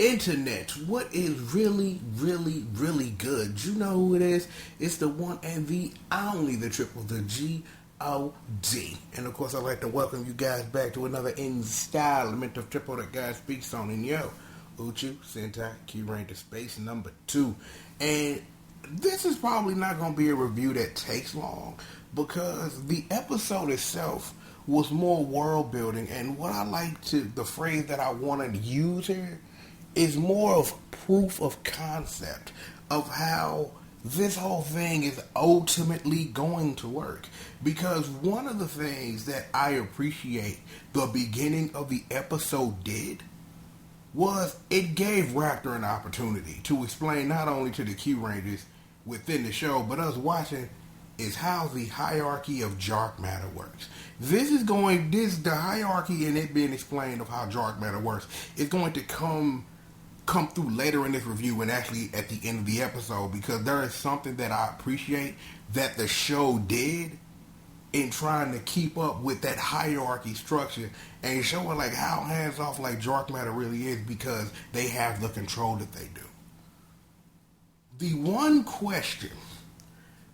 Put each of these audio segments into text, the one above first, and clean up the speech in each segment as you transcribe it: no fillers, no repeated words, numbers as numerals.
Internet, what is really, really, really good? You know who it is? It's the one and the only, the triple, the G.O.D. And of course, I'd like to welcome you guys back to another installment of Triple that God speaks on. And yo, Uchu Sentai Kyuranger Space.2. And this is probably not going to be a review that takes long because the episode itself was more world building. And what I like to, the phrase that I wanted to use here is more of proof of concept of how this whole thing is ultimately going to work. Because one of the things that I appreciate the beginning of the episode did was it gave Raptor an opportunity to explain not only to the Kyurangers within the show, but us watching, is how the hierarchy of dark matter works. The hierarchy and it being explained of how dark matter works is going to come through later in this review and actually at the end of the episode, because there is something that I appreciate that the show did in trying to keep up with that hierarchy structure and showing like how hands off like dark matter really is, because they have the control that they do. The one question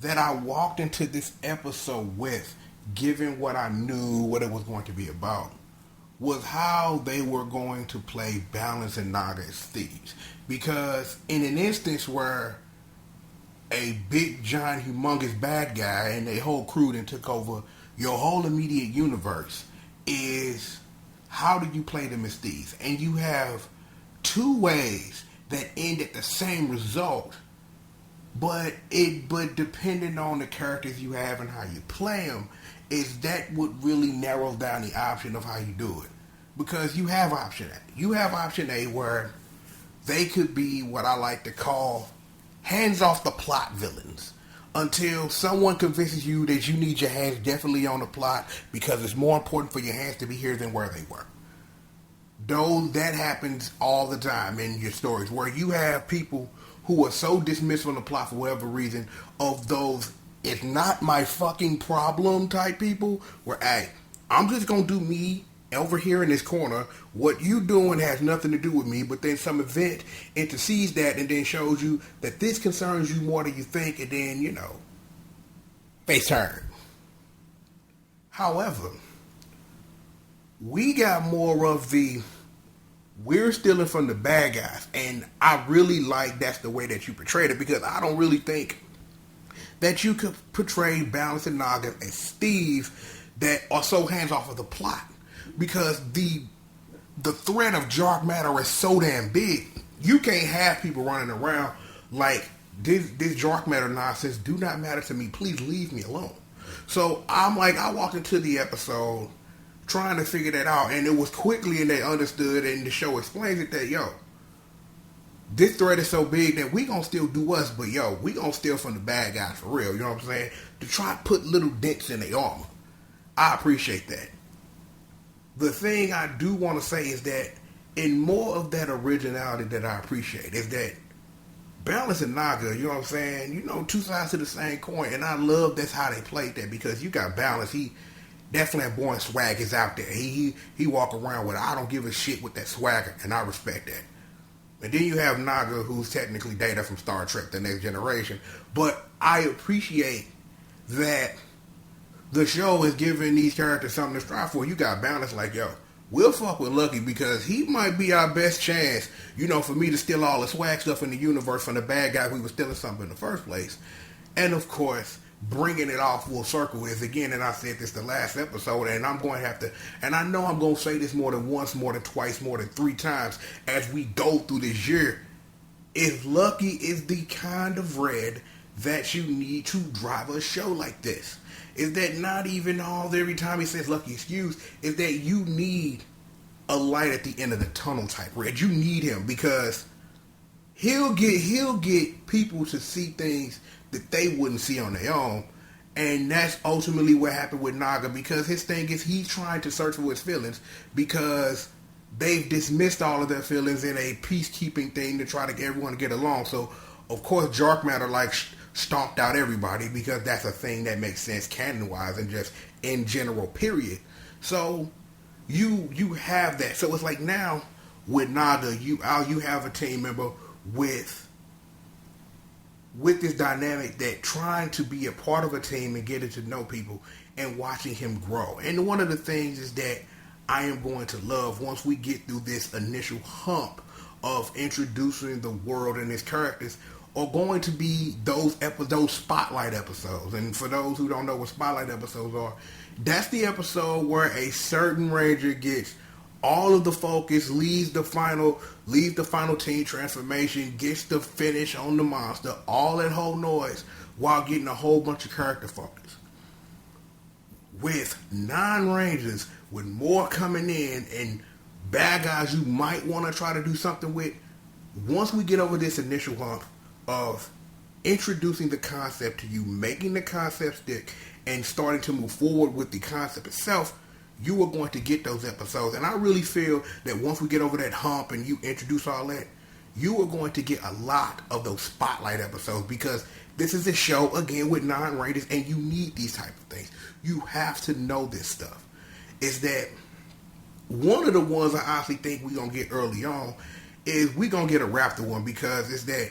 that I walked into this episode with, given what I knew what it was going to be about, was how they were going to play Balance and Naga as thieves. Because in an instance where a big, giant, humongous bad guy and a whole crew then took over your whole immediate universe, is how do you play them as thieves? And you have two ways that end at the same result, but depending on the characters you have and how you play them, is that what really narrows down the option of how you do it. Because you have option A. You have option A where they could be what I like to call hands off the plot villains until someone convinces you that you need your hands definitely on the plot because it's more important for your hands to be here than where they were. Though that happens all the time in your stories where you have people who are so dismissed from the plot for whatever reason of those it's not my fucking problem type people where, hey, I'm just going to do me over here in this corner. What you doing has nothing to do with me, but then some event intercedes that and then shows you that this concerns you more than you think, and then, face turn. However, we got more of the we're stealing from the bad guys, and I really like that's the way that you portrayed it, because I don't really think that you could portray Balance and Naga as Steve that are so hands off of the plot, because the threat of dark matter is so damn big. You can't have people running around like this dark matter nonsense do not matter to me. Please leave me alone. So I'm like, I walked into the episode trying to figure that out, and it was quickly and they understood, and the show explains it that this threat is so big that we gonna still do us, but we gonna steal from the bad guys for real, you know what I'm saying? To try to put little dents in their armor. I appreciate that. The thing I do want to say is that in more of that originality that I appreciate is that Balance and Naga, you know what I'm saying? Two sides to the same coin, and I love that's how they played that, because you got Balance, that flamboyant swag is out there. He walk around with I don't give a shit with that swagger, and I respect that. And then you have Naga, who's technically Data from Star Trek: The Next Generation. But I appreciate that the show is giving these characters something to strive for. You got Balance like, we'll fuck with Lucky because he might be our best chance, for me to steal all the swag stuff in the universe from the bad guy who was stealing something in the first place. And of course, bringing it all full circle is, again, and I said this the last episode, and I'm going to have to, and I know I'm going to say this more than once, more than twice, more than 3 times as we go through this year, is Lucky is the kind of red that you need to drive a show like this. Is that not even all every time he says Lucky excuse, is that you need a light at the end of the tunnel type red. You need him because he'll get people to see things that they wouldn't see on their own. And that's ultimately what happened with Naga, because his thing is he's trying to search for his feelings because they've dismissed all of their feelings in a peacekeeping thing to try to get everyone to get along. So, of course, dark matter stomped out everybody because that's a thing that makes sense canon-wise and just in general, period. So, you have that. So, it's like now with Naga, you have a team member with this dynamic that trying to be a part of a team and getting to know people and watching him grow. And one of the things is that I am going to love once we get through this initial hump of introducing the world and its characters are going to be those spotlight episodes. And for those who don't know what spotlight episodes are, that's the episode where a certain ranger gets all of the focus, leads the final team transformation, gets the finish on the monster, all that whole noise while getting a whole bunch of character focus. With 9 rangers, with more coming in and bad guys you might want to try to do something with, once we get over this initial hump of introducing the concept to you, making the concept stick, and starting to move forward with the concept itself, you are going to get those episodes. And I really feel that once we get over that hump and you introduce all that, you are going to get a lot of those spotlight episodes, because this is a show, again, with 9 rangers, and you need these type of things. You have to know this stuff. Is that one of the ones I honestly think we're going to get early on is we're going to get a Raptor one, because it's that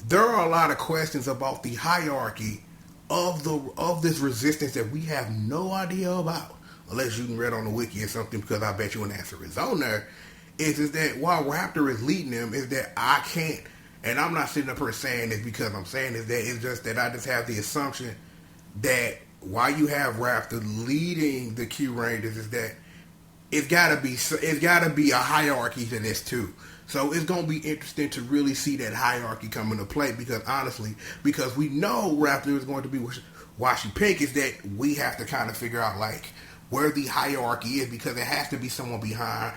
there are a lot of questions about the hierarchy of this resistance that we have no idea about, unless you can read on the wiki or something, because I bet you an answer is on there. Is that while Raptor is leading them, is that I can't, and I'm not sitting up here saying this because I'm saying this, that it's just that I just have the assumption that while you have Raptor leading the Kyurangers, is that it's gotta be a hierarchy to this too. So it's gonna be interesting to really see that hierarchy come into play, because honestly, because we know Raptor is going to be Washi Pink, is that we have to kind of figure out like where the hierarchy is, because it has to be someone beyond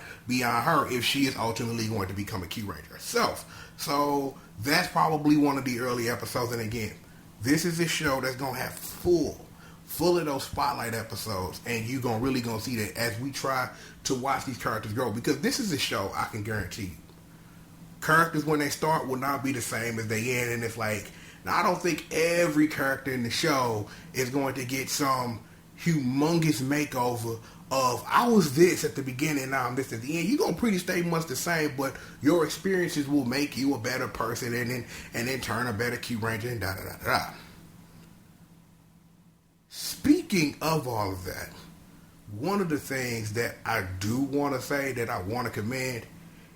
her if she is ultimately going to become a Kyuranger herself. So that's probably one of the early episodes. And again, this is a show that's gonna have full of those spotlight episodes, and you're really gonna see that as we try to watch these characters grow, because this is a show I can guarantee you, characters when they start will not be the same as they end. And it's like, now I don't think every character in the show is going to get some humongous makeover of I was this at the beginning, now I'm this at the end. You're gonna pretty stay much the same, but your experiences will make you a better person, and then turn a better Kyuranger, and da da da da. Speaking of all of that, one of the things that I do want to say that I want to commend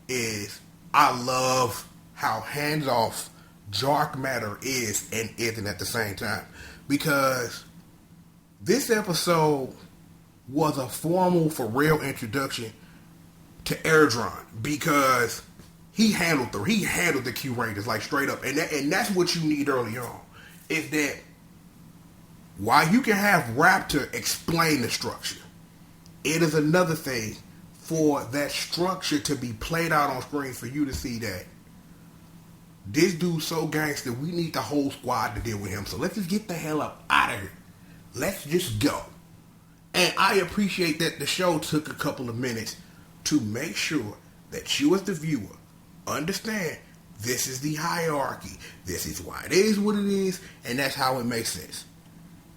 is I love how hands-off Dark Matter is and isn't at the same time. Because this episode was a formal, for real introduction to Airdron, because he handled the Kyurangers like straight up. And that's what you need early on. Is that while you can have Raptor explain the structure, it is another thing for that structure to be played out on screen, for you to see that this dude's so gangster, we need the whole squad to deal with him. So let's just get the hell up out of here. Let's just go. And I appreciate that the show took a couple of minutes to make sure that you as the viewer understand this is the hierarchy. This is why it is what it is, and that's how it makes sense.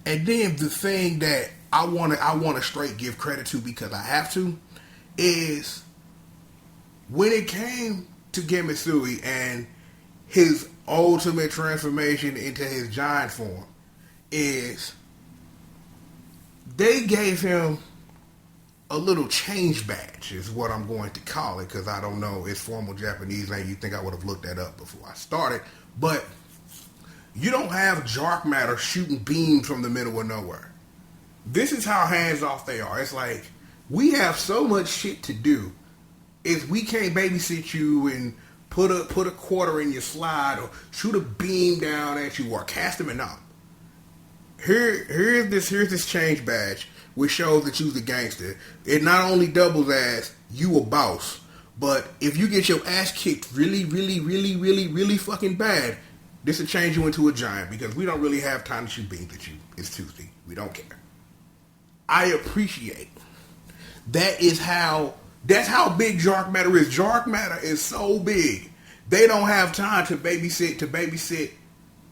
And then the thing that I want to straight give credit to, because I have to, is when it came to Gemisui and his ultimate transformation into his giant form, is they gave him a little change badge, is what I'm going to call it, because I don't know its formal Japanese name. You think I would have looked that up before I started, but you don't have Dark Matter shooting beams from the middle of nowhere. This is how hands-off they are. It's like, we have so much shit to do, is we can't babysit you and put a quarter in your slide, or shoot a beam down at you, or cast them out. Here's this change badge, which shows that you's a gangster. It not only doubles as you a boss, but if you get your ass kicked really, really, really, really, really fucking bad, this will change you into a giant, because we don't really have time to shoot beams at you. It's Tuesday. We don't care. I appreciate that's how big Dark Matter is. Dark Matter is so big, they don't have time to babysit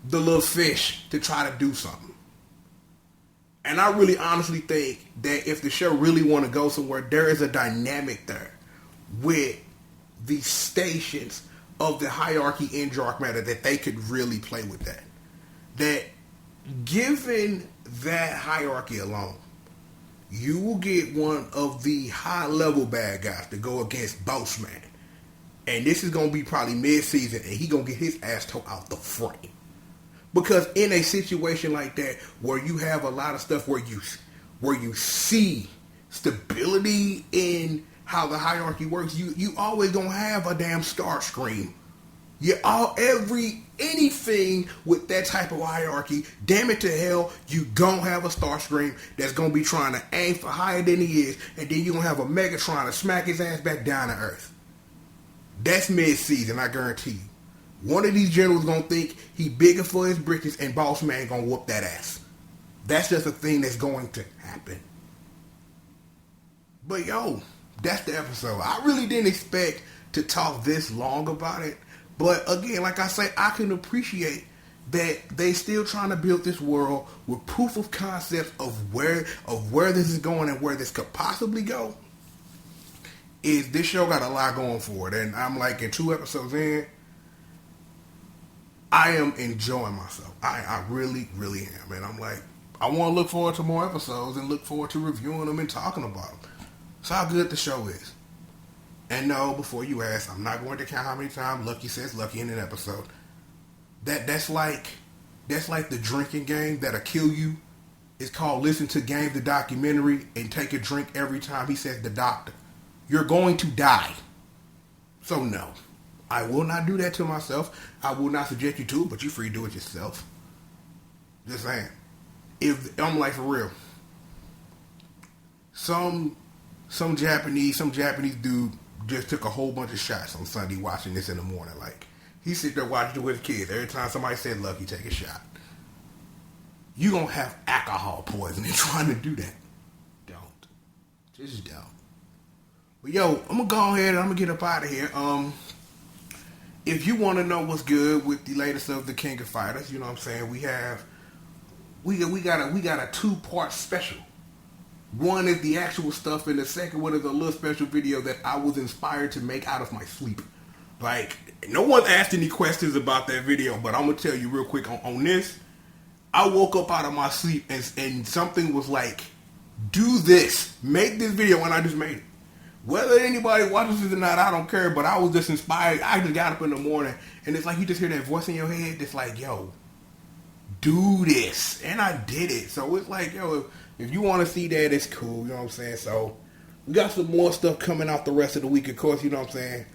the little fish to try to do something. And I really honestly think that if the show really want to go somewhere, there is a dynamic there with the stations of the hierarchy in dark matter, that they could really play with that. That given that hierarchy alone, you will get one of the high level bad guys to go against Boss Man. And this is going to be probably mid-season, and he going to get his ass towed out the frame. Because in a situation like that, where you have a lot of stuff where you see stability in how the hierarchy works, you always going to have a damn Starscream. Anything with that type of hierarchy, damn it to hell, you gon' have a Starscream that's gonna be trying to aim for higher than he is, and then you gonna have a Megatron to smack his ass back down to Earth. That's mid-season, I guarantee you. One of these generals gonna think he bigger for his britches, and Boss Man gonna whoop that ass. That's just a thing that's going to happen. But yo, that's the episode. I really didn't expect to talk this long about it. But again, like I say, I can appreciate that they still trying to build this world with proof of concepts of where this is going and where this could possibly go. This show got a lot going for it, and I'm like in 2 episodes in, I am enjoying myself. I really, really am, and I'm like, I want to look forward to more episodes and look forward to reviewing them and talking about them. That's how good the show is. And no, before you ask, I'm not going to count how many times Lucky says Lucky in an episode. That's like the drinking game that'll kill you. It's called Listen to Game, the documentary, and take a drink every time he says the doctor. You're going to die. So no, I will not do that to myself. I will not subject you to it, but you're free to do it yourself. Just saying. If I'm like, for real, some Japanese dude just took a whole bunch of shots on Sunday watching this in the morning. Like, he sit there watching it with his kids. Every time somebody said Lucky, take a shot. You gonna have alcohol poisoning trying to do that. Don't. Just don't. But yo, I'm gonna go ahead and I'm gonna get up out of here. If you want to know what's good with the latest of the King of Fighters, you know what I'm saying, we got a 2-part special. One is the actual stuff, and the second one is a little special video that I was inspired to make out of my sleep. Like, no one asked any questions about that video, but I'm going to tell you real quick on this. I woke up out of my sleep, and something was like, do this. Make this video, and I just made it. Whether anybody watches it or not, I don't care, but I was just inspired. I just got up in the morning, and it's like you just hear that voice in your head that's like, yo, do this. And I did it. So it's like, yo, if you want to see that, it's cool. You know what I'm saying? So we got some more stuff coming out the rest of the week. Of course, you know what I'm saying?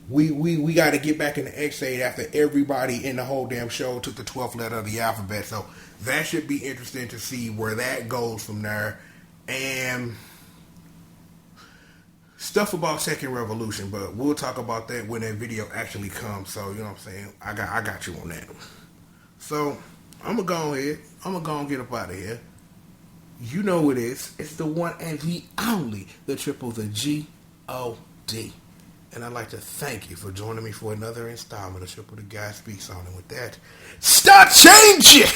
We got to get back in the X8 after everybody in the whole damn show took the 12th letter of the alphabet. So that should be interesting to see where that goes from there. And stuff about Second Revolution, but we'll talk about that when that video actually comes. So, you know what I'm saying? I got you on that. So I'm going to go ahead. I'm going to go and get up out of here. You know who it is. It's the one and the only, the triple, the G.O.D. And I'd like to thank you for joining me for another installment of Triple the Guy Speaks On. And with that, start changing!